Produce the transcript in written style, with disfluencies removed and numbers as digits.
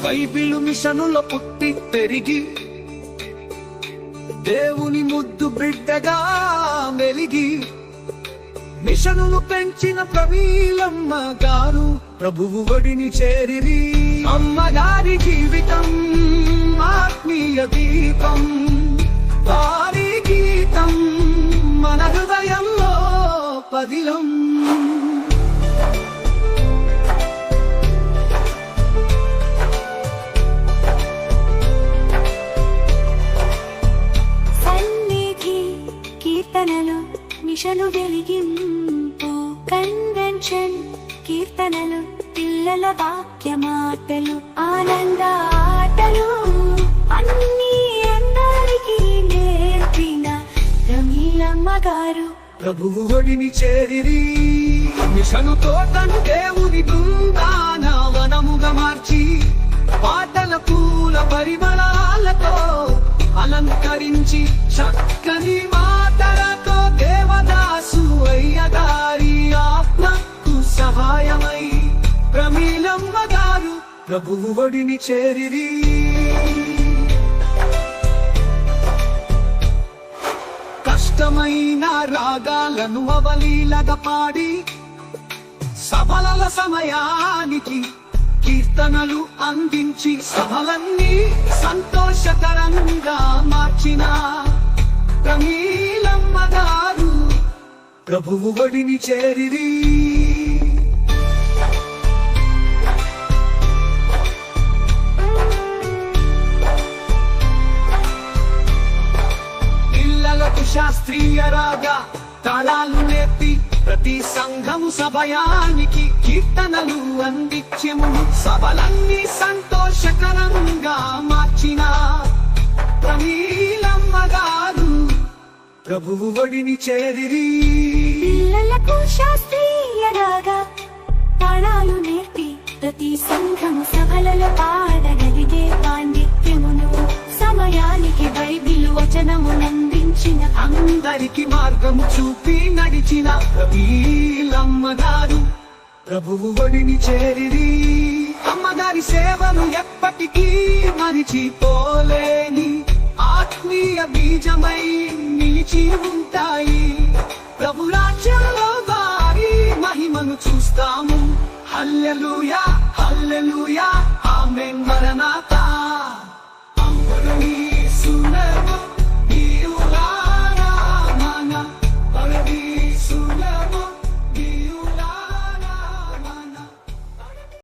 Bible మిషనులో పుట్టి పెరిగి దేవుని ముద్దు బిడ్డగా మెలిగి మిషనును పెంచిన ప్రవీలమ్మ గారు ప్రభువు ఒడిని చేరిరి. అమ్మగారి జీవితం ఆత్మీయ దీపం, వారి గీతం మన హృదయంలో పదిలం. కీర్తనలు మిషను వెలిగింపు, కన్వెన్షన్ కీర్తనలు పిల్లల వాక్య మాటలు, ఆనంద ఆటలు అన్నీ అందరికీ నేర్పిన ప్రమీలమ్మ గారు ప్రభువు ఒడిని చేరిరి. మిషనుతో తన దేవుని బృందావనముగా మార్చి పాటల పూల పరిమళాలతో అలంకరించి చక్కని మాటలతో దేవదాసు అయ్యగారి ఆత్మకు సహాయమై ప్రమీలమ్మ గారు ప్రభువు ఒడిని చేరిరి. కష్టమైన రాగాలను అవలీలగా పాడి సభల సమయానికి కీర్తనలు అందించి సభలన్నీ సంతోషకరంగా మార్చిన ప్రమీలమ్మ గారు ప్రభువు ఒడిని చేరిరి. పిల్లలకు శాస్త్రీయ రాగా తాళాలు నేర్పి ప్రతి సంఘము సమయానికి కీర్తనలు అందించెము సభలన్నీ సంతోషకరంగా మార్చిన ప్రమీలమ్మ గారు ప్రభువు ఒడిని చేరిరి. పిల్లలకు శాస్త్రీయ రాగా తాళాలు నేర్పి ప్రతి సంఘము సభలలో పాడగలిగే పాండిత్యమును సమయానికి బైబిలు వచనమునందించిన అందరికి మార్గము చూపి నడిచిన ప్రమీలమ్మ గారు ప్రభువు ఒడిని చేరిరి. అమ్మగారి సేవలు ఎప్పటికీ మరిచిపోలేని ఆత్మీయ బీజమై నిలిచి ఉంటాయి. ప్రభు రాజ్యంలో వారి మహిమను చూస్తాము. హల్లెలూయా హల్లెలూయా ఆమేన్ మరణాత.